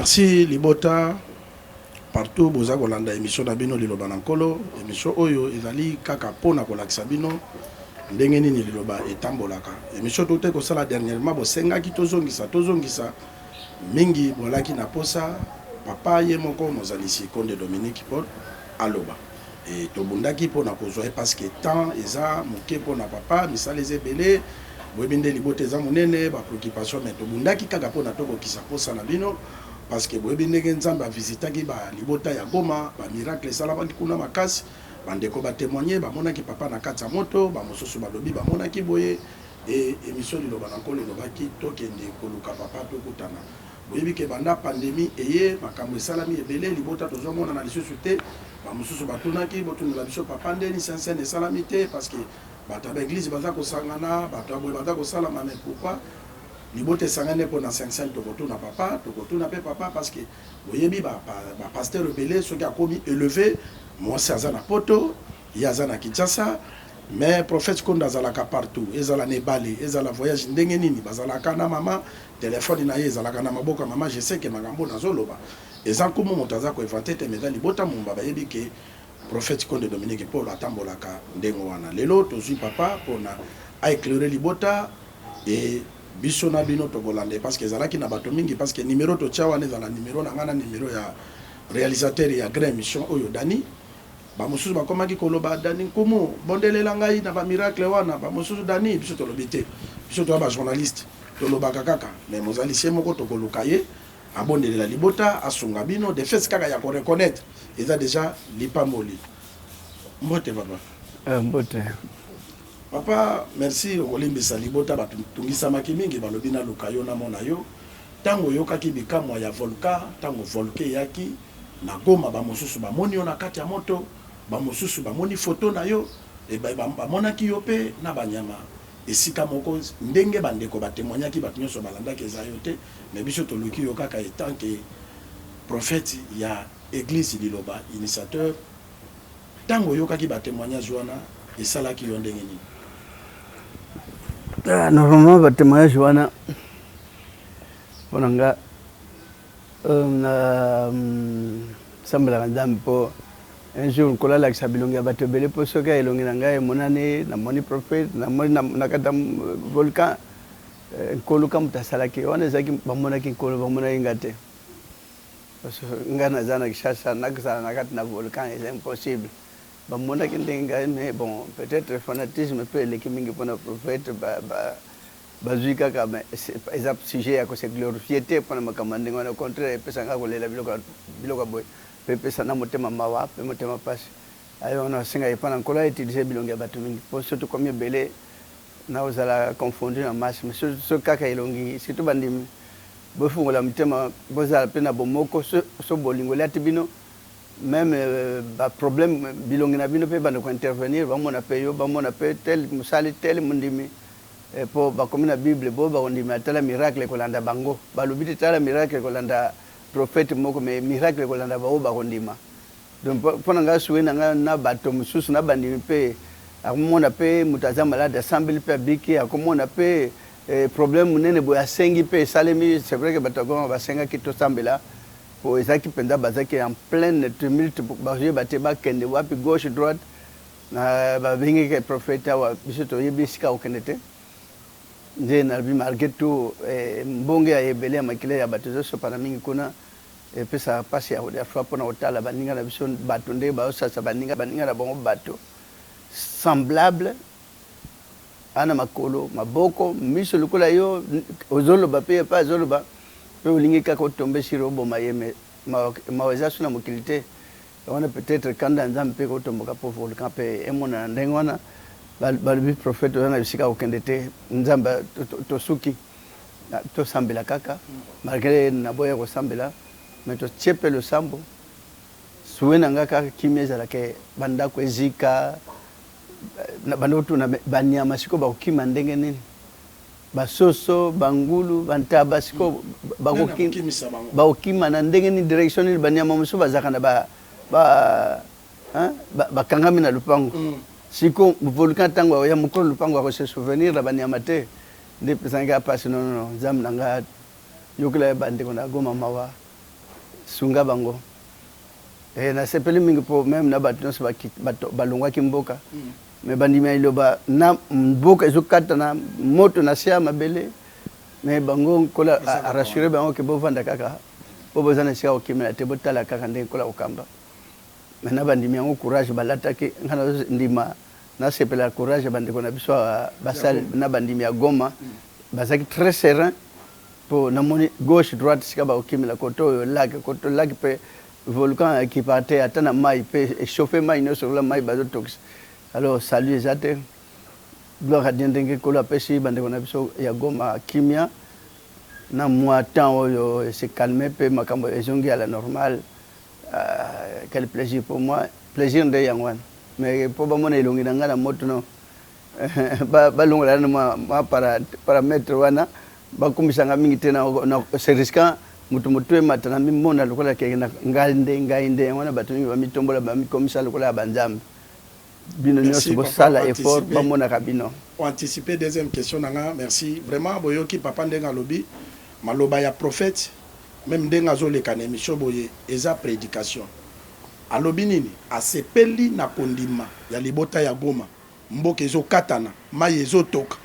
Merci Libota. Partout, boza kolanda émission na bino liloba na nkolo, émission oyo ezali kaka pona kolakisa bino ndenge nini liloba etambolaka. Émission tote kosala dernièrement bosengaki tozongisa mingi bolaki na posa papa ye moko mozalisi Konde Dominique Paul aloba. Et tobundaki pona kozwa parce que temps eza moke pona papa misala ezebele boyebinde libote eza monene ba préoccupation mais tobundaki kaka pona tokokisa posa na bino. Parce que boyebi ndenge nzambe avisitaki ba libota ya Goma ba miracle esalabaki kuna makasi bandeko ba témoigner bamonaki papa na kati ya moto bamosusu balobi bamonaki boye et émission liloba na nkolo elobaki tokende koluka papa tokutana boyebi ke banda pandémie eye makambo esalami ebele libota tozomona na lisusu te bamosusu batunaki botunela biso papa ndeni sincere esalami te parce que bato ya église baza kosangana bato ya boye baza kosalama mais pourquoi libote sangane pour na 500 tokotuna papa tokotuna pe papa parce que boyebi ba pasteur rebelle ceux qui a commis élevé moi c'est azana poto yazana Kinshasa mais prophète Konda zalaka partout ezala nebale ezala voyage ndenge nini bazalaka na mama téléphone na ye ezalaka na maboka mama je sais que magambo nazoloba ezankumu montaza ko inventer te mais libota mumba bayebi ke prophète Konde Dominique Paul atambolaka ndengo wana lelo tozui papa pona a éclairer libota et biso na bino tokolande parce que ezalaki na bato mingi parce que numéro to tia wana ezala numéro na ngana numéro ya réalisateur ya grand émission oyo Dani bamosusu bakomaki koloba Dani nkumu bondelela ngai na ba miracle wana bamosusu Dani biso tolobi te biso to ba journaliste tolobaka kaka mais mozalisi moko tokoluka ye abondelela libota asunga bino de fait kaka ya ko reconnaître eza déjà lipamoli mbote papa mbote. Papa, merci okolimbisa libota batungisamaki mingi balobi na luka yo na mona yo tango yokaki bikamwa ya volcan tango volcan yaki na Goma bamosusu bamoni yo na kati ya moto bamosusu bamoni photo na yo e bamonaki yo pe na banyama esika moko ndenge bandeko batémoignaki bato nyonso balandaki eza yo te mais biso toluki yo kaka etant que prophète ya église liloba initiateur tango yokaki batémoignage wana esalaki yo ndenge nini? Normalement batémoignage wana ponanga sambela nzambe po un jour kolala kisa bilongi ya bato ebele po soki elongi na ngai emonani namoni prophète namoni na kata volcan nkoluka moto asalaki wana ezalaki bamonaki nkolo bamonaki nga te parce que ngai naza na Kinshasa nakosala na kati na volcan c'est impossible bamonaki ndenge ngai mais bon peut-être fanatisme mpe eleki mingi mpona prophète bazwi kaka eza sujet ya kose glorifie te mpona makambo ya ndenge wana au contraire epesanga kolela biloko boye mpe epesa na motema mawa mpe motema pasi ayo wana asenga epa na nkolo autilize bilongi ya bato mingi mpo surtout komi ebele na ozala confondu na masse mais so kaka elongi surtout bandimi bofungola mitema bozala mpe na bomoko so bolingoli ati bino même problème bilongi na bino pe bande ko intervenir bamona pe yo bamona pe tel musali tel mundimi po bakomi na bible bo bakondimi atala miracle kolanda bango balobi te tala miracle kolanda prophète moko mais miracle kolanda bao bakondima donc pona nga suwe na bato mususu na bandimi pe akomona pe mutaza malade assemble pe abiki akomona pe problème munene boya sengi pe salemi c'est vrai que bato ko basenga kito sambela po ezaki penda bazaki en pleine tumulte baje bate bakende wapi gauche droite na babengi ke prophète wa biso to yebisika okende te nje na bi malgré tout mbonge ya ebele ya makile ya bato zo pana mingi kuna pesa pasi ya fois pona otala baninga na biso bato nde ba osasa baninga na bongo bato semblable ana makolo maboko miso lukula yo ozoloba pe pa ozoloba pe olingi kaka otombe siro boma yeme maweza suna mokilité on a peut-être kanda nzambe pe kotomboka po volcan pe emona ndenge wana balobi prophète wana bisika okende te nzambe tosuki tosambela kaka malgré naboya kosambela mais totiepe le sambo suwe na nga kaka kimia ezalaka bandako ezika bando tuna banyama siko bakokima ndenge nini basoso bangulu bantaba siko bakokima na ndenge nini direction nini banyama mosusu bazaka na bakangami na lupango siko volcan ntango ya mokolo lupango akose souvenir na banyama te nde pesanga pasi non nzambe na nga yokela bandeko na Goma mawa sunga bango na sepeli mingi po même na bato nyonso balongwaki mboka me bandimi ya liloba na mboka ezokata na moto na se ya mabele me bango nkola arassure bango ke bovanda kaka po boza na esika kokimela te botala kaka ndenge nkola kokamba me na bandimi yango courage balataki ngana ndima nasepela courage bandeko na biso basali na bandimi ya Goma bazaki très serein po namoni gauche droite sika bakokimela koto oyo koto lac pe volcan qui partait atana mai pe chauffer mai no sur la mai bazotox alors salut ezate gloire à Dieu ndenge kolo apesi bandeko na biso ya Goma kimia na moi temps oyo se calmer pe makambo ezongi à la normale quel plaisir pour moi plaisir nde yangwana mais po bamona elongi na ngana moto no balongola na ma paramètre wana bakumisanga mingi te na c'est risquant mutu matana mimona lokola ke na ngainde wana bato mingi bamitombola bamikomisa lokola banzambe bino nyonso bosala effort bamona kabino pour anticiper deuxième question nanga merci vraiment boyoki papa ndenga lobi maloba ya prophète même ndenga zoleka na émission boye eza prédication alobi nini asepeli na kondima ya libota ya Goma mboka ezokatana mai ezotoka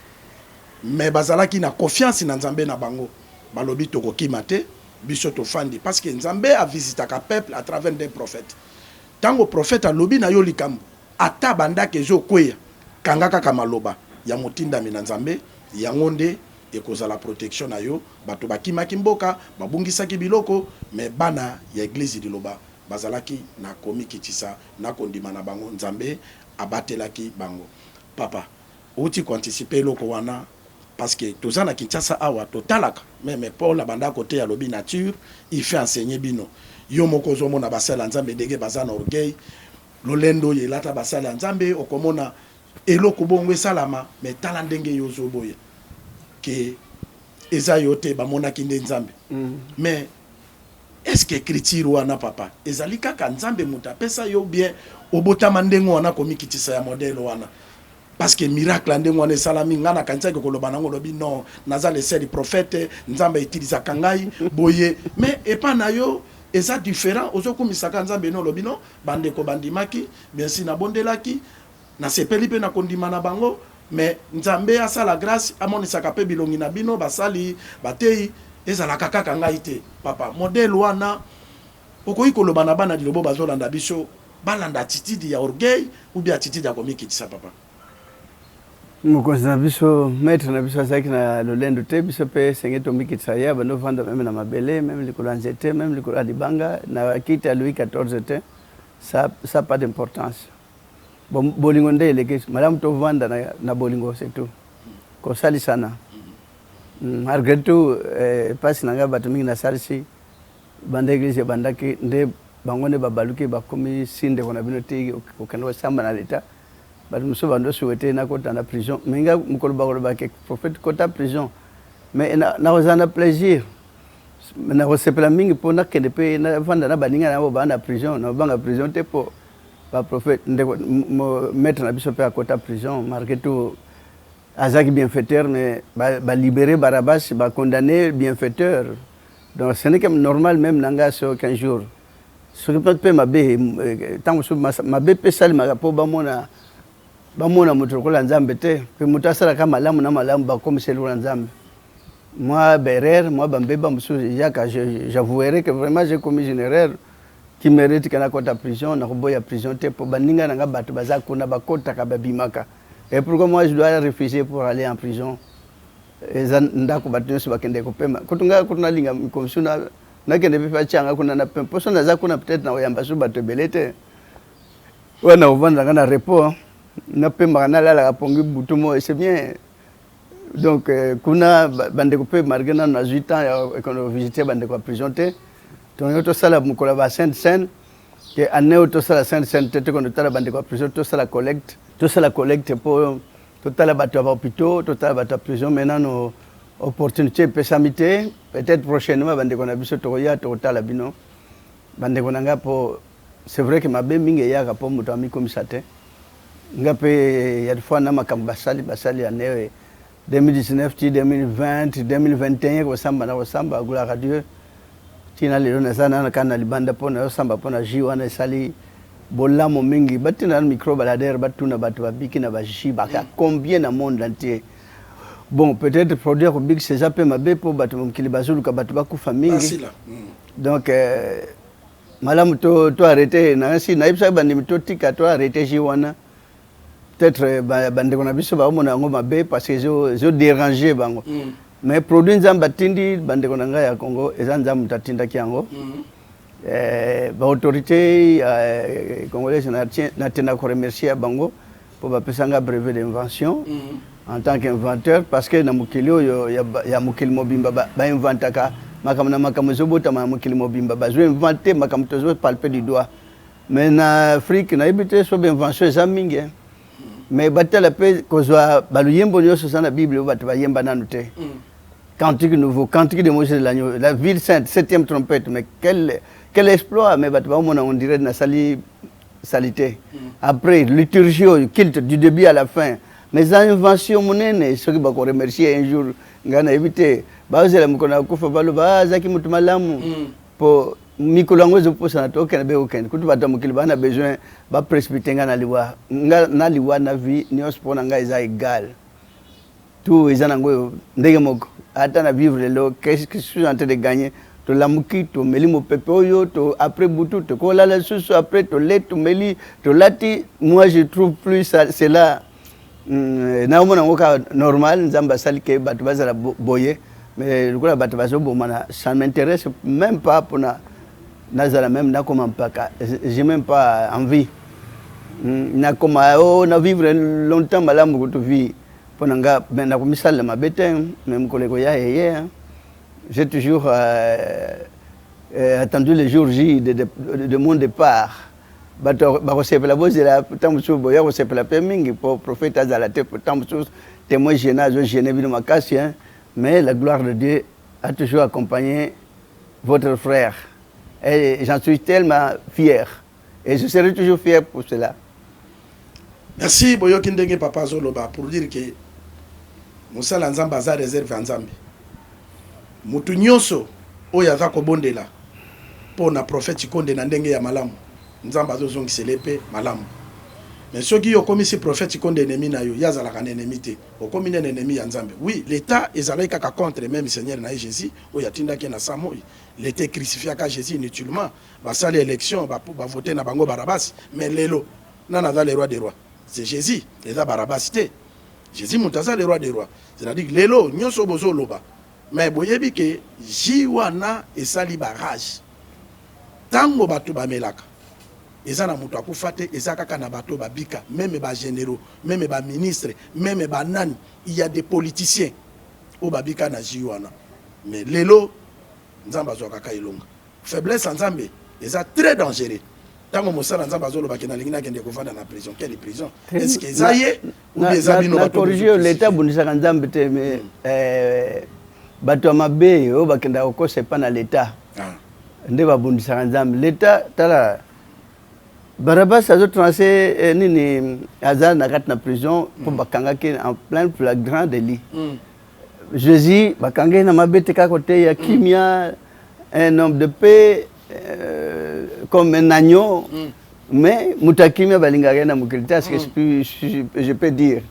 mais bazalaki na confiance na nzambe na bango balobi tokokima te biso tofandi parce que nzambe a visitaka peuple à travers des prophètes tango prophète alobi na yo likambo ata bandaki ezokweya kanga kaka maloba ya motindami na nzambe yango nde ekozala protection na yo bato bakimaki mboka babungisaki biloko mais bana ya église liloba bazalaki na komi kitisa na kondima na bango nzambe abatelaki bango papa outi ko anticiper loko wana parce que toza na Kinshasa awa totalaka mais Paul la banda côté ya lobi nature il fait enseigner bino yo moko zo mona basala nzambe ndenge bazana orgueil lolendo yelata basala nzambe okomona eloko bongo salama mais tala ndenge yo zo boye ke eza yote bamona kinde nzambe mais est-ce que écriture wana papa ezali kaka nzambe muta pesa yo bien obotama ndengo wana komikitisa ya modèle wana parce que miracle ndenge wana salami ngana kanisa ke koloba nango lobi non naza le seul prophète nzambe utiliza kangai boye mais epa na yo eza différent ozokumisaka nzambe no lobi non bandeko bandimaki bien si na bondelaki na sepeli pe na kondima na bango mais nzambe asala grâce amonisaka pe bilongi na bino basali batei ezalaka kaka ngai te papa modèle wana okoki koloba na bana lilobo bazolanda biso balanda attitude ya orgueil ou bien attitude ya komikitisa papa mokonzi na biso maître na biso azalaki na lolendo te biso mpe senge tomikitisa ye bandovanda meme na mabele meme likolo ya nzete meme likolo ya libanga na kiti ya Louis 14 te ça pas d'importance bolingo nde eleki malamu tovanda na bolingo c'est tout kosalisana malgré tout pasi na ngai bato mingi nasalisi banda église ebandaki nde bango nde babaluki bakomi sindeko na bino te okende kosamba na leta bato mosusu bando souhaite nakota na prison mais nga mokolo bakolobaki prophète kota prison mais nakozala na plaisir nakosepela mingi mpo nakende mpe navanda na baninga nabo baa na prison nabanga prison te mpo baprophète ndeko maître na biso mpe akota prison malgré tout azaki bienfaiteur mais libéré Barabbas condamné bienfaiteur donc ce n'est que normal même nanga so 15 jours ce qui peut être mabe tant so mabe pe salimaka po bamona moto kola nzambe te pe moto asala kama malamu na malamu bakomiseli kola nzambe moi berer moi bambeba musu j'avouerai que vraiment j'ai commis une erreur qui mérite que na kota prison na koboya prison te po baninga nanga bato baza kuna bakota ka babimaka. Et pourquoi moi je dois refuser pour aller en prison? Ndako bato nyonso bakende kopema kutunga kutuna linga komsuna nakende pe pachanga kuna na pempo so naza kuna peut-être na oyamba so bato belete wana ovanda kana repos na pemba kana lala pongi butumo c'est bien donc kuna bandeko pe margena na 8 ans qu'on visiter bandeko prison te donc to sala mukola ba Sainte Seine que année to sala Sainte Seine te qu'on tala bandeko prison to sala collecte pour total bateau à hôpital, total bateau à prison. Maintenant, nos opportunités pessamité, peut-être prochainement, bande qu'on a vu ce toya, total à bino. Bande qu'on a pour, c'est vrai que ma belle mingue ya rapport mon ami comme ça te. Ngapé ya de fois na makam basali année 2019, 2020, 2021, au samba gloire à Dieu. tina lelo na sana na kana libanda pona samba pona jiwa na sali bolamo mingi batina micro balader batuna batu babiki na bajishi baka combien na monde entier. Bon, peut-être produire au big c'est ça peut mabe pour batu mkili bazulu ka batu bakufa mingi. Donc malamu to arrêter na si na ibsa bandi mitotika to arrêter jiwana. Peut-être bande kona biso ba mona ngoma be parce que je déranger bango. Mais produit nzamba tindi bande kona nga ya Congo ezanza mutatinda kiango. Ba autorité congolaise na tena ko remercier bango pour ba pesanga brevet d'invention en tant qu'inventeur parce que na mukili oyo ya mukili mobimba ba inventaka makamna makamuzo bota ma mukili mobimba ba zo inventer makamuzo palper du doigt. Mais na Afrique na ibité so invention za mingi. Mais batela pe kozwa baluyembo nyoso sana Bible batu bayemba nanu te. Cantique nouveau, cantique de Moïse de l'agneau, la ville sainte, 7e trompette, mais quel exploit, mais on dirait na salité. Après, liturgie, culte du début à la fin. Mes inventions, ce qui va remercier un jour, ngana éviter, bazela mukona kufa balo bazaki mutumalamu pour mikolango zo posa na token be oken kutu bata mukili bana besoin ba précipiter ngana liwa na liwa na vie ni sport nga eza égal. Tout eza nango ndenge moko ata na vivre le qu'est-ce que je suis en train de gagner to lamuki to meli mo pepe oyo to après butu to kola la susu après to let to meli to lati moi je trouve plus cela na mona ngoka normal nzamba salike batu bazala boye mais le quoi batu bazo bomana ça m'intéresse même pas pour nazala même na comment pas j'ai même pas envie na comment na vivre longtemps malamu to vie ponanga na komisala mabete même koleko ya hier j'ai toujours attendu le jour J de mon départ bato bakosepela bozela tambusu boya kosepela pe mingi pour prophète azalate tambusu témoin gênant gêné bino makasi mais la gloire de Dieu a toujours accompagné votre frère et j'en suis tellement fier et je serai toujours fier pour cela. Merci boyoki ndenge papa zoloba pour dire que Mosala Nzamba aza réserve Nzambe. Mutu nyonso oyo aza kobondela po na prophète konde na ndenge ya malamu. Nzamba azozongisela pe malamu. Mais soki okomi si prophète konde ennemi na yo, yazala kan ennemi te. Okomi na ennemi ya Nzambe. Oui, l'état ezalaki kaka contre même Seigneur na Jésus oyo atindaki na Samoï. L'état crucifié ka Jésus inutilement. Basali élection ba voter na bango Barabas, mais lelo nana za le roi des rois. C'est Jésus, et là Barabas te. Jésus Moutaza le roi des rois. C'est-à-dire que lelo nyonso bozo loba. Mais boyebi ke jiwana esali barrage. Tango batu bamelaka. Ezana mutu akufate ezaka kana bato babika, même ba généraux, même ba ministres, même ba nani, il y a des politiciens au babika na jiwana. Mais lelo Nzamba zoka ka ilonga. Faiblesse Nzambe, eza très dangereux. Tango mosala Nzamba zolo bakena lingina kende kovanda na prison, quelle prison? Est-ce que zaye ou bien zabino bato corriger l'état bundisa Nzambe te mais bato mabe o bakenda ko c'est pas na l'état. Nde ba bundisa Nzambe l'état tala Barabas a transé nini azar na kat na prison pour bakanga ki en plein flagrant délit. Jésus bakanga na mabete ka côté ya kimia un homme de paix comme un agneau mais mutakimia balingaka na mukilita ce que je peux dire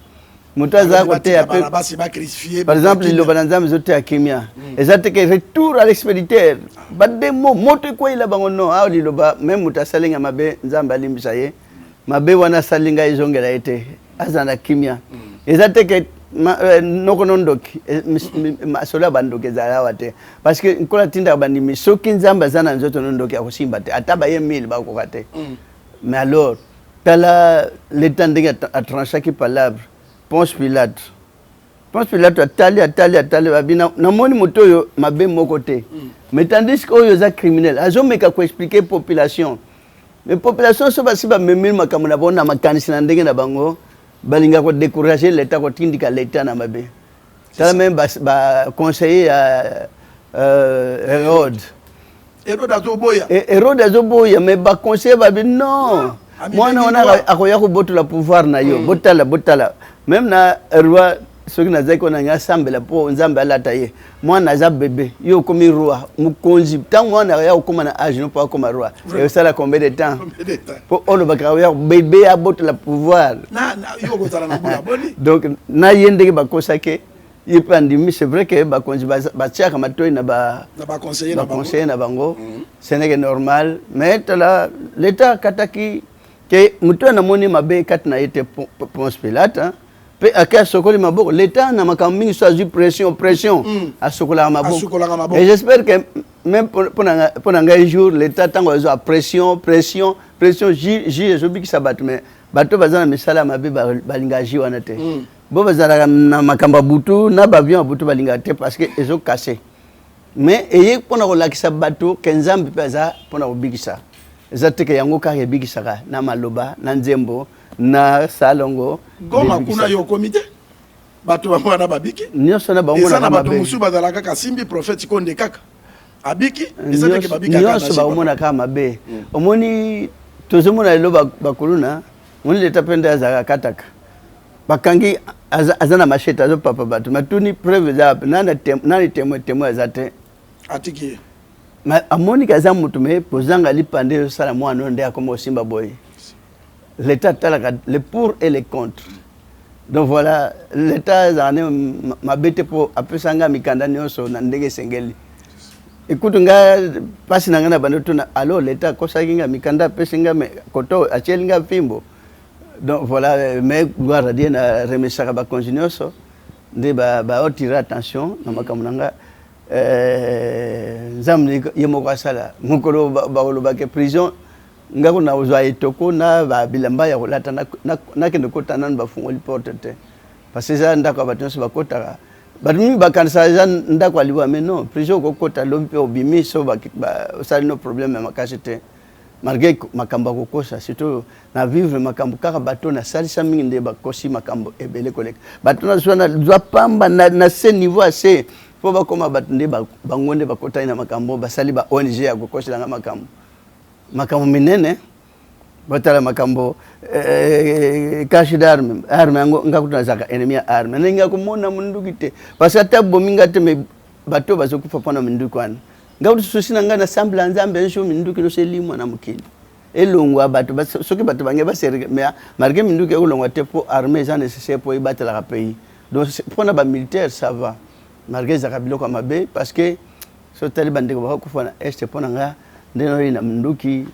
mutaza côté ya par exemple le bananzam zote ya kimia ezate que retour à l'expéditeur bademo moto ko ila bangono a liloba même mutasalinga mabe nzamba limbisa ye mabe wana salinga izongela ete azana kimia ezate que nokonondoki masola bandoke zalawa te parce que nkola tinda bandimi soki nzamba zana nzoto nondoki akosimba te ataba ye 1000 bakoko te mais alors tala l'état ndenge a tranché qui palabre Ponce Pilate atali babina namoni moto yo mabe moko te mais tandis que oyo za criminel azomeka ko expliquer population mais population so basi ba memil makamuna bona makanisi na ndenge na bango balinga ko décourager l'état ko tindika l'état na mabe tala même ba conseiller Hérode azoboya mais ba conseiller ba non moi on a akoya ko botola pouvoir na yo botala même na roi ce qui n'a pas qu'on a sambela pour nzamba la taille moi naza bébé yo comme roi mukonzi tant moi na ya comme na âge non pas comme roi et ça la combien de temps pour on le bakawia bébé a botte la pouvoir na yo ko tala na bula boni donc na yende ba kosake il pandimi c'est vrai que ba konzi ba tia kama toi na ba conseiller na bango c'est n'est normal mais là l'état kataki que muto na moni mabe kat na été Ponce Pilate pe aka sokoli maboko l'état na makambo mingi so azu pression a sokola maboko et j'espère que même pour un jour l'état tango azu pression ji je bi ki sabat mais bato bazana misala mabe balingaji wana te bo bazala na makambo butu na bavion butu balinga te parce que ezo cassé mais eye pona ko lakisa bato kenzambi peza pona ko bigisa ezateke yango ka yebikisaka na maloba na nzembo na salongo goma kuna yo comité bato ba mwana babiki nyoso na bango na bato musu bazala kaka simbi prophète konde kaka abiki ezateke babiki kaka nyoso ba mona kama mabe omoni tozomona lelo bakuluna moni leta penda za kataka bakangi azana machete azo papa bato matuni preuve za nani témoin azate atiki ma amoni kaza mutu me pozanga lipande sala mwana onde akoma osimba boy l'état talaka le pour et les contre donc voilà l'état zane mabete po apesanga mikanda nyonso na ndenge sengeli écoute nga pasi nanga na bando tuna alors l'état kosakinga mikanda pesinga me koto achelinga fimbo donc voilà mais gloire à Dieu na remesaka ba continuoso de ba otira attention na makamanga zamni yemoko asala mukolo ba ke prison ngako na uzwa etoko na ba bilamba ya kolata na kende kota nan ba fungoli porte te parce que ça ndako batonso bakota batumi bakanisa za ndako aliwa mais non prison ko kota lompe obimi so ba ça no problème makasi te malgré makambo kokosa surtout na vivre makambo kaka bato na salisa mingi nde bakosi makambo ebele koleka bato na zona doit pamba na ce niveau assez faut ba koma bato nde bangonde bakota ina makambo basali ba ONG ya kokosa nga makambo minene batala makambo cache d'arme ngakuta zaka ennemi ya arme nenga kumona mundukite parce que tabo minga te me bato bazokufa pona mundukwana ngakuti susina ngana sambla nzambe nsho mindukilo selimo na mukili elongwa bato soki bato bange basere mais malgré minduke olongwa te pour armée ça nécessaire pour battre la pays donc pona ba militaire ça va malgré zaka biloko mabe parce que so taliban de ko kufana este pona nga ndeno ina minduki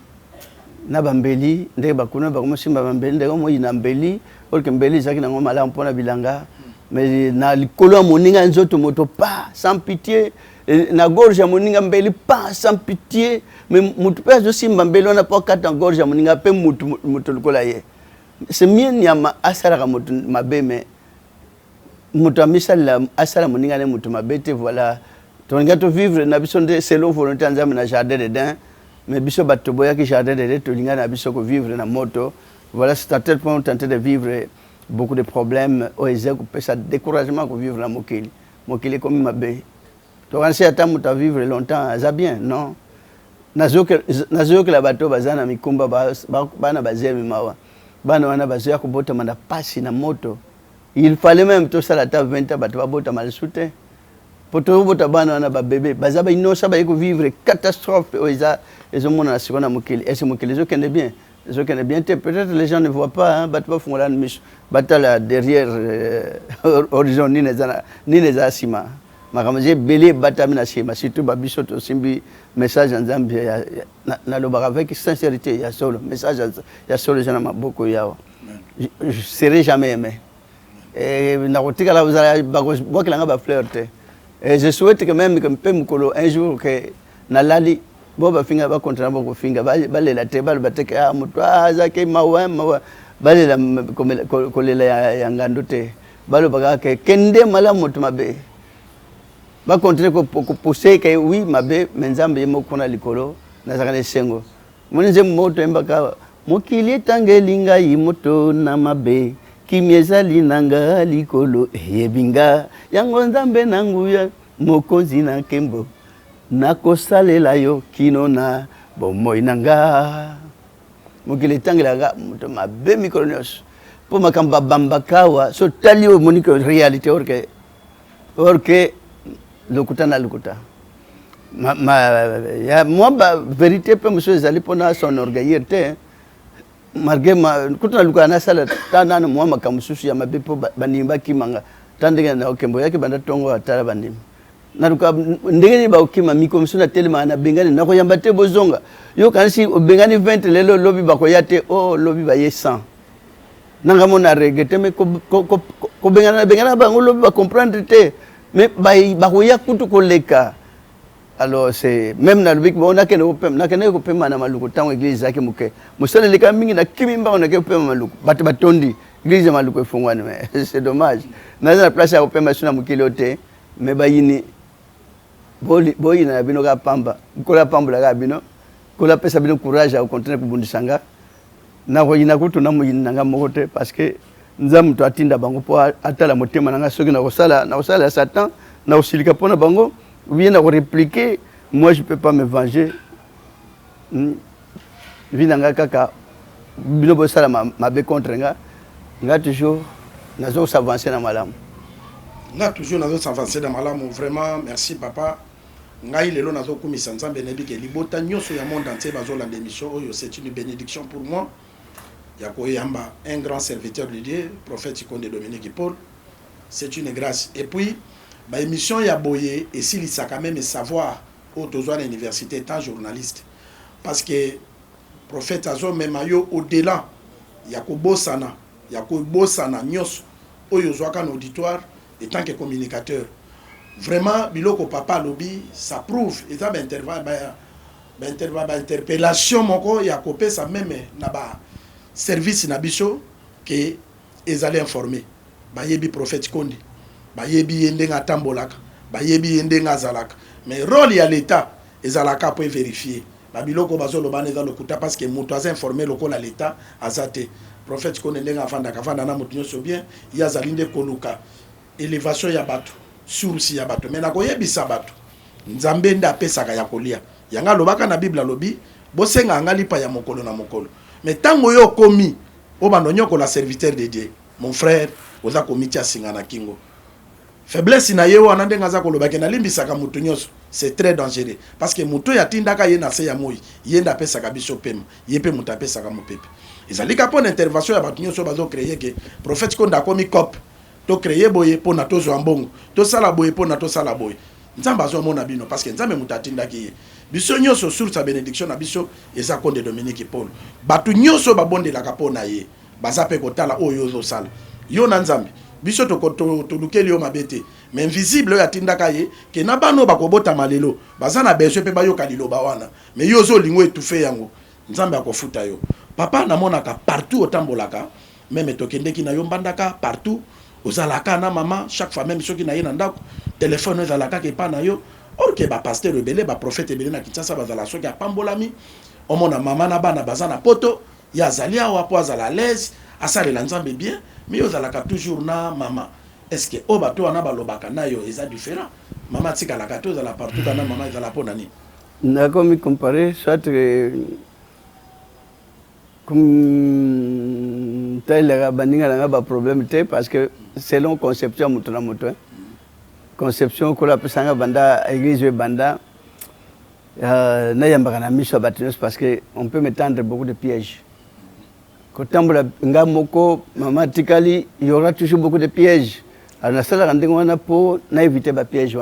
na bambeli ndenge bakuna bakomosimba bambeli ndenge mo ina mbeli olke mbeli zaki na ngoma la mpona bilanga mais na likolo moninga nzoto moto pas sans pitié na gorge ya moninga mbeli pas sans pitié mais mutu pe zo simba mbeli ona pas kata gorge ya moninga pe mutu likola ye c'est mien nyama asala ka mutu mabe mais mutu amisala asala moninga ne mutu mabe te voilà tonga to vivre na biso nde selon volonté nzambe na jardin de Dain mais biso bato boya ki jardin de Dain to linga na biso ko vivre na moto voilà c'est à tel point tenter de vivre beaucoup de problèmes au ezeko pesa découragement ko vivre na mokili comme mabe to kansi ata muta vivre longtemps ça bien non nazo que la bato bazana mikumba bana bazemi mawa bana wana bazoya ko bota manda pasi na moto il fallait même to sala ta 20 ans bato bota mal soute poto bota bana wana ba bébé bazaba inosa ba ko vivre catastrophe oiza ezomona na sikona mokili et ce mokili zo kende bien peut-être les gens ne voient pas hein bato ba fungola miso batala derrière horizon ni les asima makamje belé batamina shema surtout babiso to simbi message nzambe na lobaka avec sincérité ya solo message ya solo jana maboko yao je serai jamais aimé et na kotika la uzala bakilanga ba fleur te et je souhaite que même que peut mukolo un jour que na lali boba finga ba contrat ba ko finga balela te bal bateke mutu azake mawa balela kolela ya ngando te balo baka ke kende mala mutu mabe ba continuer ko pousser que oui mabe menzambe yemo kona likolo na zakane sengo monize moto embaka mokili tangelinga yimoto na mabe kimiezali nanga likolo yebinga yango nzambe nanguya mokonzi na kembo nakosalela yo kino na bomoi nanga mokili tangelanga moto mabe mikolo nyos pour makamba bambakawa so tali o monique réalité orque lokuta na lokuta ya moi vérité pe monsieur ezali pona son orgueillité marge ma kutuna luka na sala tana na moi makamususu ya mabepo banimba kimanga tandenge na okembo yake banda tongo atala banimba na luka ndenge ba okima mikomiso na telema na bengani na ko yamba te bozonga yo kanisi obengani 20 lelo lobi bakoyate o lobi ba ye 100 nanga mona regete me ko bengana bango lobi ba comprendre te mais bakoya kutu koleka. Alors c'est même dans le bic on a que nous paiement na maluku tango église yake muke musale leka mingi na kimimba on a que paiement maluku batondi église maluku efungwana mais c'est dommage na la place ya paiement suna mukile te mais bayini boyi na bino ka pamba kola pamba la bino kola pesa bino courage au continuer kubundisanga na ko yina kutu na muyini nanga mokote parce que nzamu to atinda bango po atala motema nanga soki na kosala Satan na osilika pona bango vient à répliquer, moi je ne peux pas me venger. Vinanga kaka, binobo sala ma be contre nga toujours nazo s'avancer dans malam. Nga toujours nazo s'avancer dans malam. Vraiment merci papa. Nga ilelo nazo kumisa nzambe nebi ke libota nyoso ya monde entier bazo la démission oyo c'est une bénédiction pour moi. Yako yamba un grand serviteur de Dieu, prophète Ikonde Dominique Paul. C'est une grâce. Et puis ba émission ya boye et s'il ça quand même savoir au besoin l'université étant journaliste parce que prophète azo même yo au-delà yakobo sana nyos oyo zwaka na auditoire étant que communicateur vraiment biloko papa lobby ça prouve et ça interpellation moko yakopé ça même na ba service na biso que ils allaient informer ba yebi prophète Kondi bayebi yende nga tambolaka bayebi yende nga zalaka mais rôle ya l'état ezalaka pour vérifier babiloko bazolo baneza lokuta parce que muto aza informé lokola l'état azate prophète ko ndenga afanda na mutu nyoso bien ya zalinde koluka élévation ya bato source ya bato mais na koyebisa bato nzambe nda pesaka ya kolia yanga lobaka na bible lobi bosenga nga lipa ya mokolo na mokolo mais tango yo komi obandonyoko la serviteur de Dieu mon frère oza komiti asinga na kingo faiblesse na yewa na ndenga za kolobaki na limbisaka mutu nyoso c'est très dangereux parce que mutu ya tindaka ye na se ya moi yenda pesaka biso pema yepe mutu apesaka mopepe ezalika pona intervention ya batu nyoso bazo créer que prophète Konda komi cop to créer boye pona tozo ambongo to sala boye pona to sala boye nzamba azo mona bino parce que nzambe mutu atindaki ye biso nyoso sur sa bénédiction na biso eza Konde Dominique Paul batu nyoso babondelaka pona ye bazape kotala oyo zo sala yo na nzambe biso to lukeli yo mabete mais invisible ya tindaka ye ke na bano bakobota malelo bazana besoin pe bayoka liloba wana mais yo zo lingo étouffé yango nzambe akofuta yo papa na monaka partout otambolaka même tokendeki na yo mbandaka partout ozalaka na mama chaque fois même soki na ye na ndako téléphone ozalaka ke pa na yo or ke ba pasteur ebele ba prophète ebele na Kinshasa bazala soki apambolami omona mama na bana bazana poto ya zali awa po azala l'aise asalela nzambe bien mais vous allez toujours na maman est-ce que au bateau na balobaka na yo est différent maman tika la kato za la partout na maman za la ponani na comme comparer soit comme tel la baninga na ba problème té parce que selon conception mutuna muto conception ko la pesanga banda église banda na yambaka na mission batinos parce que on peut m'étendre beaucoup de pièges. Quand on maman tikali, il y aura toujours beaucoup de pièges. Alors, on a pour éviter les pièges.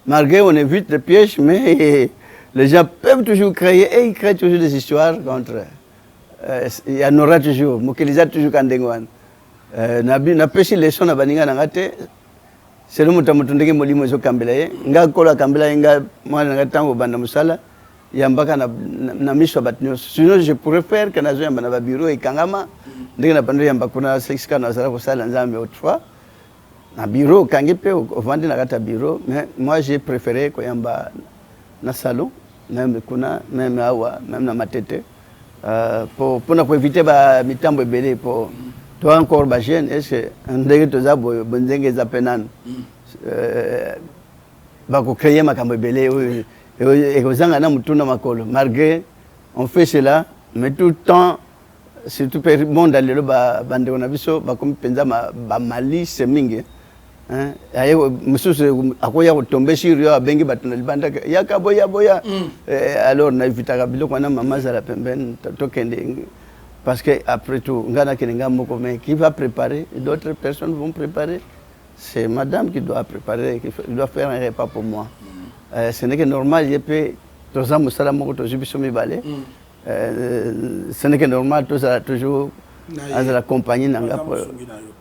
Malgré on évite les pièges, mais les gens peuvent toujours créer, et ils créent toujours des histoires contre. Il y en aura toujours. Mokelisa toujours quand na pesi les sons à baninga nangate. C'est le mutamutunde molimo zo kambela. Nga kola kambela nga mwana ngatango banda musala. Yambaka na miso batnyo sinon je pourrais faire que nazo yamba na bureau et kangama ndenge na bando yamba kuna 6 kana sala ko sala nzambe autrefois na bureau kangipe au vendre na kata bureau mais moi j'ai préféré ko yamba na salon même kuna même awa même na matete pour éviter ba mitambo belé pour toi encore ba jeune est-ce ndenge to za bonzenge za penan ba ko créer makambo belé et aux Angana Mutuna Makolo. Malgré, on fait cela, mais tout le temps, surtout pe monde lelo bande na biso ba comme penza ba malice mingi hein ayo mususu akoya kotombe shirio abengi bato na libanda yaka boya alors na vitaka biloko na mama za la pembeni tokende parce que après tout ngana kelinga moko mais qui va préparer d'autres personnes vont préparer c'est madame qui doit préparer qui doit faire un repas pour moi ce n'est que normal je peux toza musala moko tozibiso mibale ce n'est que normal tout ça toujours à la compagnie nanga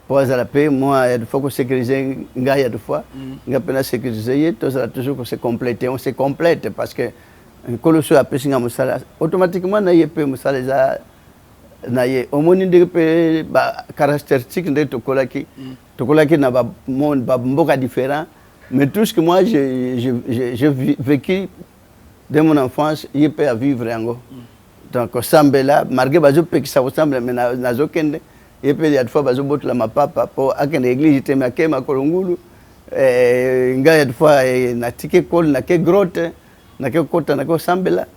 pour la paix moi il faut que sécuriser ngai ya deux fois nga pena sécuriser tout ça toujours que se compléter on se complète parce que colosso a pesinga musala automatiquement na yep musala za na ye omoni ndeke ba caractéristique de tokolaki na ba monde ba mboka différent mais tout ce que moi j'ai vécu dès mon enfance yep à vivre yango donc sambela malgré bazo pekisa ensemble mais nazo kende yep ya fois bazo botla ma papa pour akende église tema kema kolongulu nga ya fois na tike kol na ke grotte na ke kota na ko sambela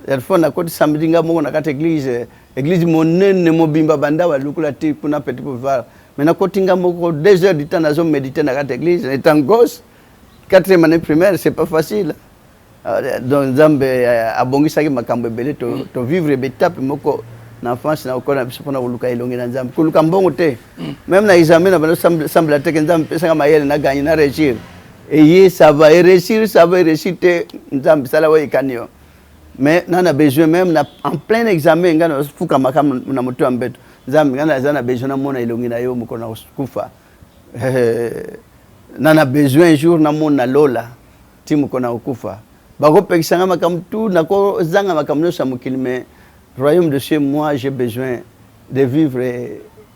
ya fois na ko samedi nga mo na kata église monene mobimba banda wa lukula ti kuna petit pouvoir mais na ko tinga moko 2 heures du temps nazo méditer na kata église étant gosse 4e année primaire c'est pas facile. Donc Nzambe abongisaki makambo ebele to vivre betape moko na France na okona biso pona koluka elongi na Nzambe koluka mbongo te même na examen na bano semble te que Nzambe pesanga mayele na gagner na réussir et ça va réussir te Nzambe sala wa ikanio mais nana besoin même na en plein examen ngana fuka makam na moto ambeto Nzambe ngana zana besoin na mona elongi na yo moko na kufa nana besoin un jour na mona lola timu kona okufa bako pekisanga makam tout nako zanga makam no samukili mais royaume de Dieu moi j'ai besoin de vivre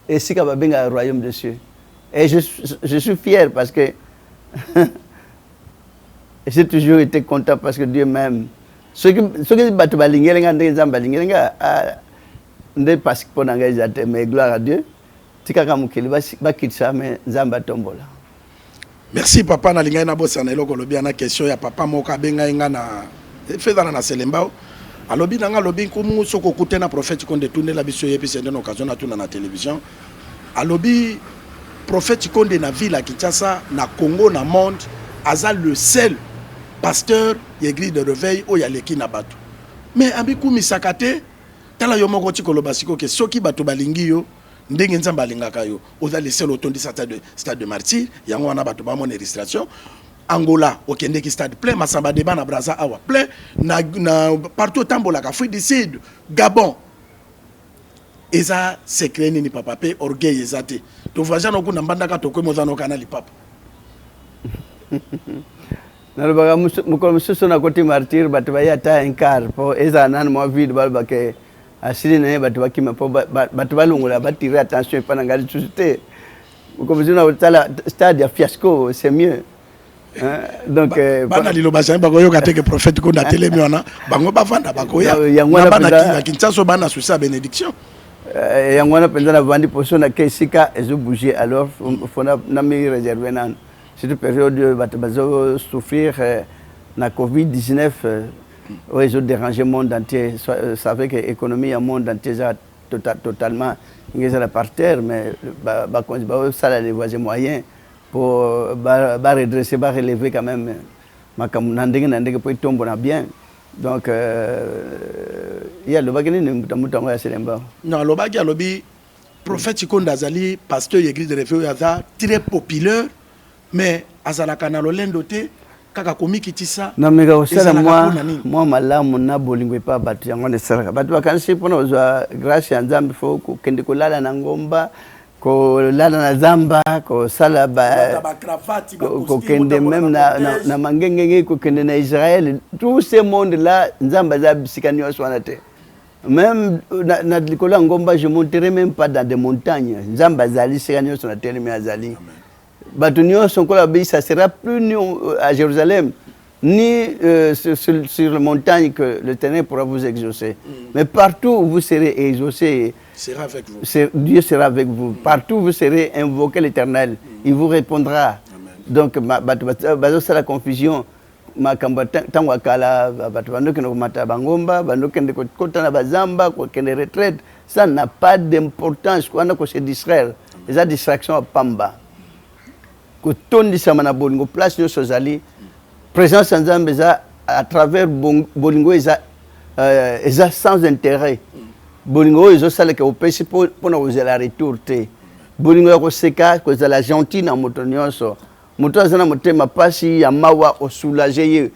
et si ka babenga royaume de Dieu et je suis fier parce que j'ai toujours été content parce que Dieu m'aime ce qui batu balingelenga ndenge Nzamba balingelenga ndé parce que pona ngazate mais gloire à Dieu tikaka mukili ba kitsa mais Nzamba tombola. Merci papa na lingai na bossa na eloko lobi na question ya papa moka benga nga na fedana na selembao alobi nanga lobi kumu soko kutena prophète konde tunde la biso yepi c'est une occasion na tuna na télévision alobi prophète konde na ville à Kinshasa na Congo na monde aza le seul pasteur l'église de réveil o ya leki na bato mais abi kumi sakate tala yo moko tikolo basiko ke soki bato balingi yo ndenge Nzambe alingaka yo oza laisser l'autondi stade de martyr yango wana bato ba mon registration Angola okende ki stade plein Masamba Deba na Brazza awa plein na partout tambola ka Afrique du Sud Gabon eza secret ni papa pe orgueil ezate to voyage no kuna mbandaka to ko mozano kana lipapa na baga mukolo mususu na koti martyr bato ba yata enkar po eza nan mo vide balba ke asili na bato bakima po bato balungola batire attention pas ngali tout comme je na tala stade ya fiasco c'est mieux donc bana lilo bazali bakoyoka te ke prophète ko na telemi wana bango bavanda bakoya bana Kinshasa bana sous sa bénédiction yangwana penza na vandi poso na kesika ezo bouger alors faut na mi réserver nan cette période bato bazo souffrir na Covid-19 oui, je dérange le monde entier. Vous savez que l'économie du monde entier est totalement par terre, mais ça a les voisins moyens pour redresser, relever quand même. Je peux tomber bien. Donc, il y a le bagage non, le bagage, prophète Chikonda Azali, pasteur de l'église de réveil, très populaire, mais Azala Kanalo Lendote. Non mais osala moi malamu na bolingo pa batu yango ne sala batu bakanisi pona ozwa grâce ya Nzambe fo ko kende ko lala na ngomba ko lala na zamba ko sala ba ko kende même na mangenge ko kende na Israël tout ce monde là Nzambe za bisikani oswana te même na likola ngomba je monterai même pas dans des montagnes Nzambe azali sikani oswana te mais azali Batunio son ça sera plus à Jérusalem ni sur la montagne que le terrain pourra vous exaucer. Mais partout où vous serez exaucé, sera avec vous. Dieu sera avec vous. Partout où vous serez invoqué l'Éternel, il vous répondra. Amen. Donc, c'est la confusion. makambo tango akala bato bandoki na komata bangomba bandoki ndeko kota na bazamba ko kende retraite ça n'a pas d'importance ko andako se distraire les distraction à pamba ko tondisa mana bolingo place yo sozali présence nzambe za à travers bolingo eza sans intérêt bolingo ezo sala ke opesi pona ozela retour te bolingo ya koseka kozala gentil na moto nyonso moto azana motema pasi ya mawa o soulager ye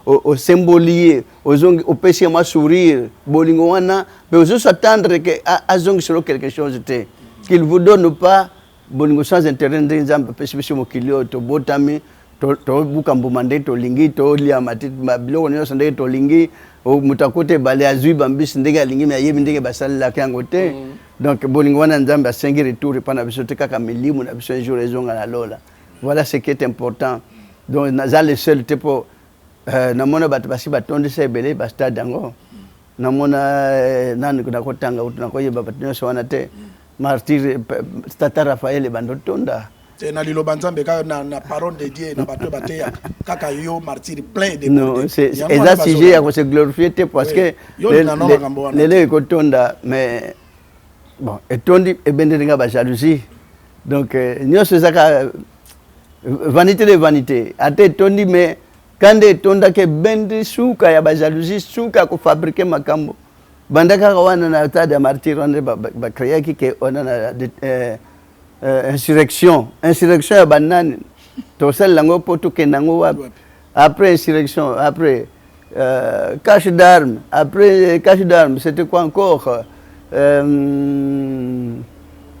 o symbolier ozongi opesi ma sourire bolingo wana mais ozo s'attendre que azongi solo quelque chose te qu'il vous donne pas bolingo sans intérêt nzambe pesi pesi mokilio to botami to bukambu mande to lingi to lia matiti mabiloko nyonso ndenge to lingi mutakote bale azui bambisi ndenge alingi me ayebi ndenge basala kango te donc bolingo wana nzambe asengi retour pana biso te kaka milimu na biso un jour ezonga na lola. Voilà ce qui est important. Donc, dans le seul pour namona bat basi batonde se belé ba stade dango. Namona nani kuna kotanga utuna koye ba batonyo swana te. Martyr Tata Raphaël bandotonda. C'est na lilo banzambe ka na parole de Dieu na bato bateya kaka yo martyr plein de non, c'est exact sujet à se glorifier parce que les kotonda mais bon etondi e bendenga ba jalousie. Donc nyoso zaka vanité de vanité ate tondi mais quand tonda ke bendi suka ya ba jalousie suka ko fabriquer makambo bandaka wana na tade martyr on ba créer ki ke on na insurrection ya banane to sel lango poto ke nango après insurrection après cache d'armes après cache d'armes c'était quoi encore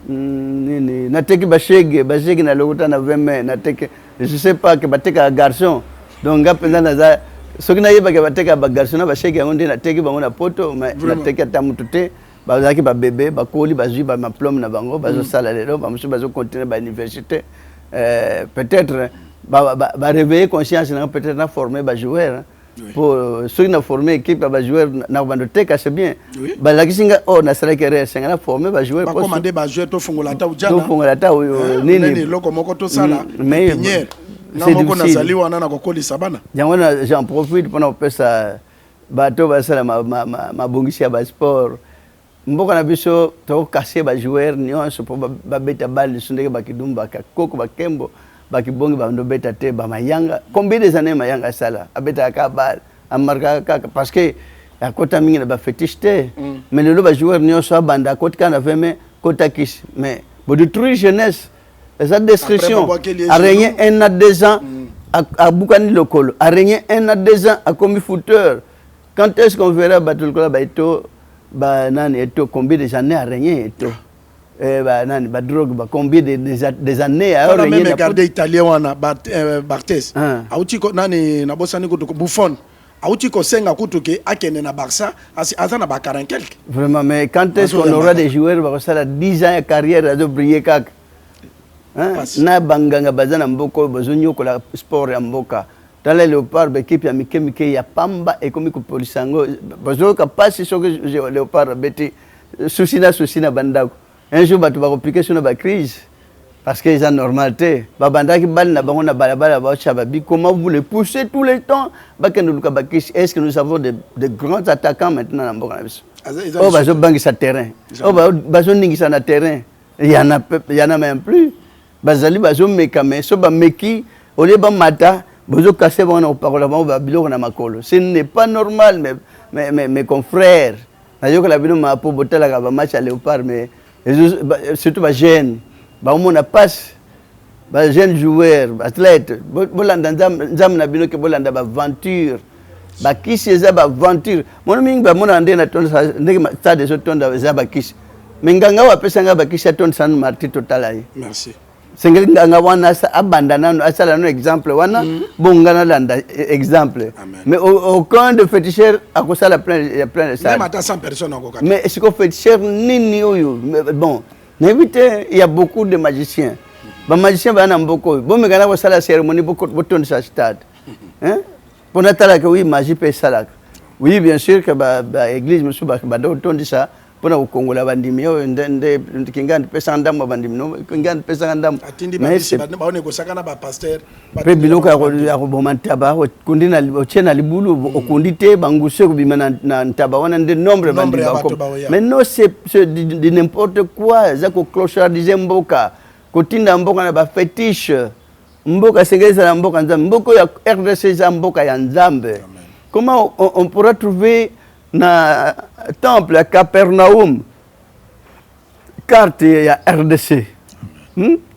nini nateki bashege na lokota na 20 mai nateki je sais pas que bateka garçon donc ngapenda na za soki na yeba ke bateka ba garçon na bashege yango ndi nateki bango na poto nateki ata mutu te bazaki ba bébé bakoli bazui ba diplôme na bango bazo sala lelo ba musu bazo continuer ba université peut-être ba réveiller conscience na peut-être na former ba joueur pour ceux qui ont formé équipe ba joueur na bandoteka c'est bien ba la kisinga na sala kere senga na former ba joueur ba commander ba joueur to fongola ta ujana to fongola ta nini loko moko to sala pinière na moko na saliwa na kokoli sabana yango na j'en profite pour pesa bato ba sala ma bongisi ya ba sport mboka na biso to casser ba joueur nyonso po ba beta balle sundeke ba kidumba ka koko ba kembo bakibongi bando beta te ba mayanga combien des années mayanga sala abeta ka bal amarka ka parce que ya kota mingi na ba fétiche te mais le ba joueur nyonso banda kotka na veme kota kis mais bo détruire jeunesse cette destruction a régné 1 à 2 ans à Boukani Lokolo a régné 1 à 2 ans à commis footeur quand est-ce qu'on verra battle kola ba eto ba nani eto combien des années a régné eto nani ba drogue ba combien des années a régné na garder italien wana Barthez auti ko nani na bosani ko Buffon auti ko senga kutuke akene na Barça azana ba 40 quelque vraiment mais quand est-ce qu'on aura des joueurs ba ça 10 ans de carrière de briller kak na banganga bazana mboko bazonyo ko la sport ya mboka tala Léopard équipe ya mikemike ya pamba et comme ko polisango bazo ka passer sur Léopard beti susina bandako un jour batu ba piquer sur la crise parce que c'est normalité babandaki bal na bango na balabala ba chababi comment vous les poussez tous les temps bakenduluka bakisi est-ce que nous avons de grands attaquants maintenant na mboka na biso oh bazo bangi sa terrain oh bazo ningi sa na terrain il y en a même plus bazali bazo mekame so ba meki ole ba mata bazo casser bango na parola bango ba biloko na makolo ce n'est pas normal mes confrères na yoka la bino ma po botala ka ba match à Léopard mais surtout ba jeune ba on passe ba jeune joueur athlète bolanda nzam na bino ke bolanda ba aventure ba kisi za ba aventure mon mingi ba mona ndena tonda ndenge stade so tonda za ba kisi minganga wa pesa nga ba kisi tonda san marti total merci senganga wana sa abandana asala no exemple wana bongana landa exemple mais aucun de féticheur akosala plein de ça même à 100 personnes encore mais est-ce que féticheur nini oyo bon n'évitez il y a beaucoup de magiciens ba magiciens ba na mboko bon megana ko sala cérémonie beaucoup boton sa stade hein pour natala que oui magie peut sala oui bien sûr que ba église monsieur ba do tondi ça pona kokongola bandimi oyo nde kinga pesa ndambo bandimi no kinga pesa ndambo mais baone ko sakana ba pasteur pe biloko ya ko bomantaba kundina ochena libulu okundite banguse ko bimana na ntaba wana nde nombre bandimi bako mais non c'est de n'importe quoi za ko clochardiser mboka kotinda mboka na ba fétiche mboka sengeza na mboka nzambe mboka ya RDC za mboka ya nzambe. Comment on pourra trouver na temple à Capernaum carte ya RDC,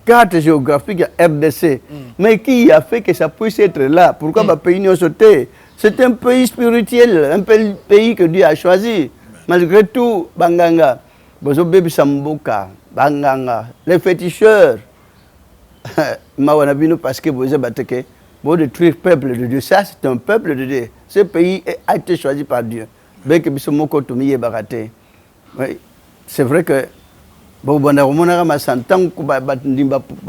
carte géographique ya RDC, mais qui a fait que ça puisse être là? Pourquoi le pays n'a sauté? C'est un pays spirituel, un pays que Dieu a choisi. Malgré tout, Banganga, Bozo Bebi Samboka, Banganga, les féticheurs, Mawanabino parce que vous avez pour détruire le peuple de Dieu. Ça, c'est un peuple de Dieu. Ce pays a été choisi par Dieu. Oui, c'est vrai que bon, on a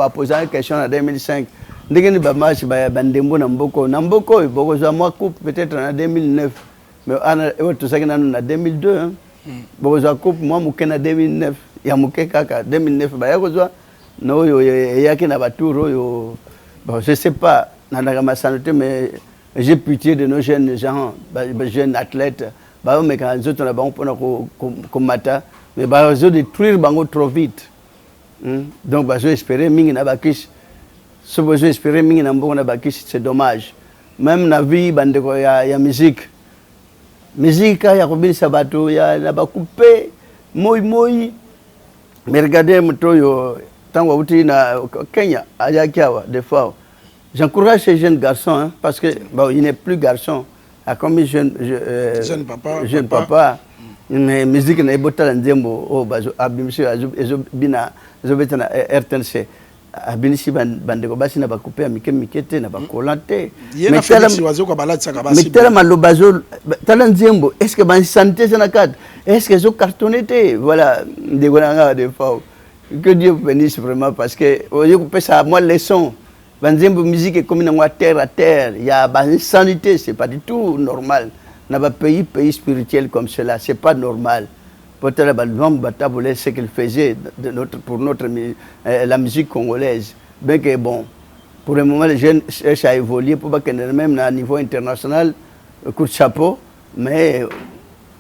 posé une question en 2005. Peut-être en 2009. Mais en 2002. Moi, je en 2009. Il y a 2009. Je ne sais pas. Mais j'ai pitié de nos jeunes gens, jeunes athlètes. Mais quand les autres combattre, mais ils ont détruire trop vite. Donc, ils espérer c'est dommage. Même dans la vie, il y a musique. Musique, il y a combien sabato, il y a coupé, moi. Mais regardez, tant que na Kenya, des fois. J'encourage ces jeunes garçons, hein, parce que bon, il n'est plus garçon. À combien jeune papa, mais musique n'est pas tant d'embo. Oh, bah, abimisi, azobina, azobetana RTNC. Abinisi bandeko basi na bakupe mikete na bakolante. Mais tellement malobazo, tellement d'embo. Est-ce que ban santé c'est na cadre? Est-ce que zo cartonné? Voilà, des gonanga des fois. Que Dieu bénisse vraiment parce que au peut ça moi leçon. Banzembo musique est comme une terre à terre. Il y a une sanité, c'est pas du tout normal. Dans un pays spirituel comme cela, c'est pas normal. Peut-être que ce qu'il faisait pour la musique congolaise. Bien que bon, pour le moment, les jeunes cherchent à évoluer pour que même à niveau international, coup de chapeau, mais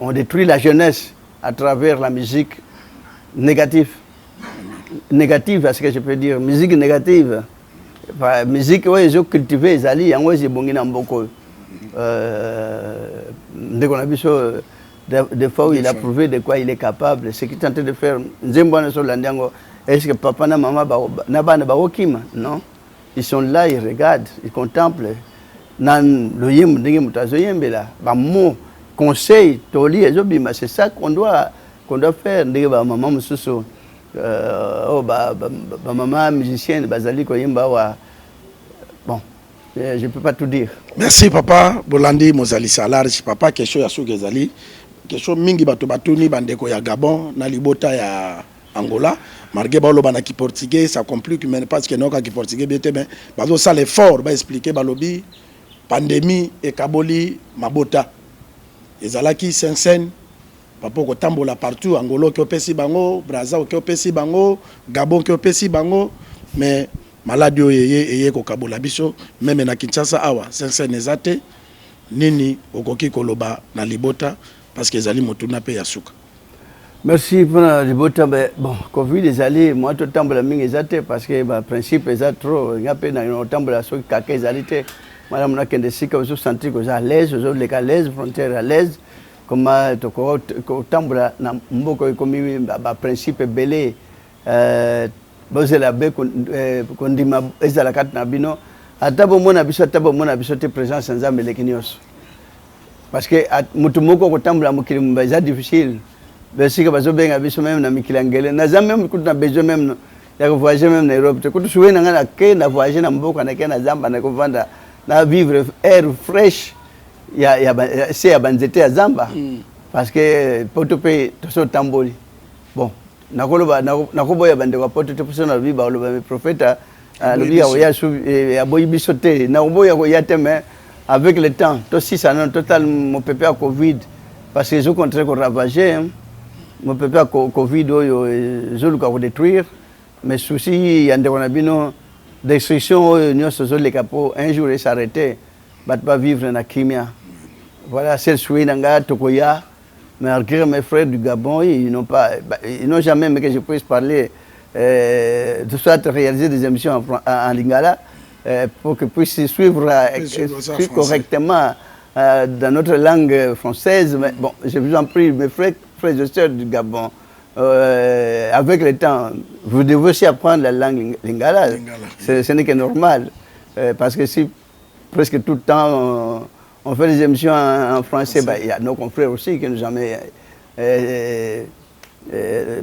on détruit la jeunesse à travers la musique négative. Négative, est-ce que je peux dire? Musique négative. La musique, oui, ils ont cultivé, ils allaient, ils ont beaucoup. Des fois, il a prouvé de quoi il est capable. Ce qu'il est en train de faire, est-ce que papa et maman non? Ils sont là, ils regardent, ils contemplent. Conseil, c'est ça qu'on doit faire. Maman, maman musicienne, bon, je ne peux pas tout dire. Merci papa, Bolandi Mozali Salarge, papa, question ya Sougezali, question mingi bato batuni bandeko ya Gabon, na libota ya Angola, marge ba loba na ki portugais, ça complique mais parce que noka ki portugais bien mais bazo ça l'effort ba expliquer balobi pandémie et kaboli mabota. Ezalaki Sensen papa ko tambola partout Angola ki opesi bango, Brazza ki opesi bango, Gabon ki opesi bango, mais maladie eye ko kabola biso même na Kinshasa awa Sensen ezate nini okoki koloba na libota parce que ezali motuna pe ya suka. Merci pour la libota, mais bon, Covid les alliés, moi tout tambola mingi ezate parce que le principe est trop, il y a peu dans tambola so kaka ezalite. Madame na kende sika vous sentir que vous à l'aise, vous les à l'aise, frontière à l'aise. Comme to tambola na mboko comme ba principe belé bozela be kondima ezala kat na bino atabo mona biso te présence nzambe lekinios parce que mutumoko ko tambola mukili mbaza difficile parce que bazobenga biso même na mikilangele na zambe même kuna besoin même ya voyager même na Europe te kutu suwe na ngana ke na voyager na mboka na ke na zamba na kovanda na vivre air fraîche c'est ya banzete ya zamba parce que potope to so tamboli bon nakoloba nakoboya bande kwa poto te persona biba loba prophète lobi ya boyi bisote nakoboya ko yateme avec le temps to si ça non total mon pépé à Covid parce que je contraire ko ravager mon papa Covid, je le détruire, mais souci, il y a des destruction, les capots, un jour, ils s'arrêtaient, ne pas vivre dans la Crimée. Voilà, c'est le souhait d'Anga, Tokoya, mais malgré mes frères du Gabon, ils n'ont jamais, mais que je puisse parler, de soit réaliser des émissions en lingala, pour qu'ils puissent suivre correctement dans notre langue française. Mais bon, je vous en prie, mes frères et sœurs du Gabon, avec le temps, vous devez aussi apprendre la langue lingala. Ce n'est que normal. Parce que si presque tout le temps on fait des émissions en français, il y a nos confrères aussi qui nous ont jamais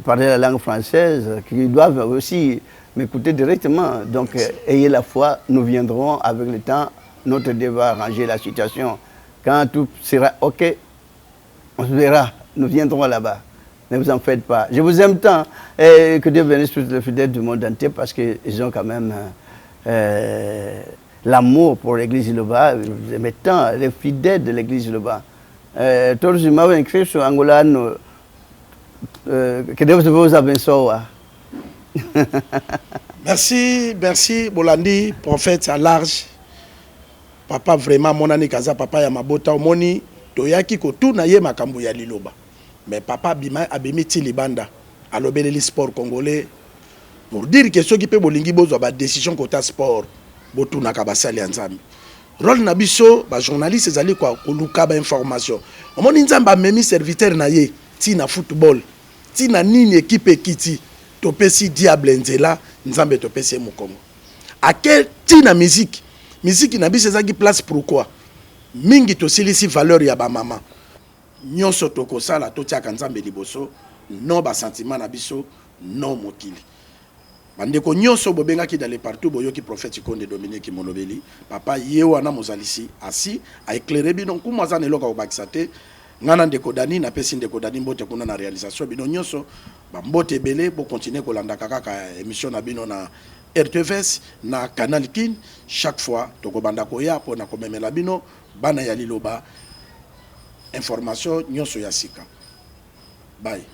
parlé la langue française, qui doivent aussi m'écouter directement. Donc, ayez la foi, nous viendrons avec le temps, notre devoir arranger la situation. Quand tout sera OK, on se verra, nous viendrons là-bas. Ne vous en faites pas. Je vous aime tant et que Dieu bénisse tous les fidèles du monde entier parce qu'ils ont quand même l'amour pour l'église Iloba. Vous aimez tant les fidèles de l'église Iloba. Tous les humains écrit sur Angolano que Dieu vous a béni. Merci, Bolandi, prophète à large. Papa, vraiment, mon ami Kaza, papa, ya mabota, moni, toyaki ko tout na ye makambu ya Liloba. Mais papa, bima, abimiti libanda, alobeleli sport congolais. Pour dire que ceux qui peuvent bolingi bozo ba décision côté sport, botu na kabasali anzami. Rôle na biso, ba journaliste ezali kwa koluka ba information. Omoni nzamba memi serviteur na ye, ti na football, ti na nini équipe kiti. Topesi diable nzela nzambe topesi mukongo akel tina musique na biso ezaki place pourquoi mingi tosilisi valeur ya ba mama nyonso tokosala totiaka nzambe liboso non ba sentiment na biso non mokili bandeko nyonso bobengaki dans les partout boyoki prophète Konde Dominique Molobeli papa ye wana mozalisi asi a éclairer bino kuma za neloka obakisa te ngana ndeko dani na pesi ndeko dani mbote kuna na réalisation bino nyonso ba mbote belé pour continuer kolanda kaka émission na bino na RTVS na Canal Kin chaque fois tokobanda koya po na komemela bino bana ya Liloba information nyonso ya sika bye.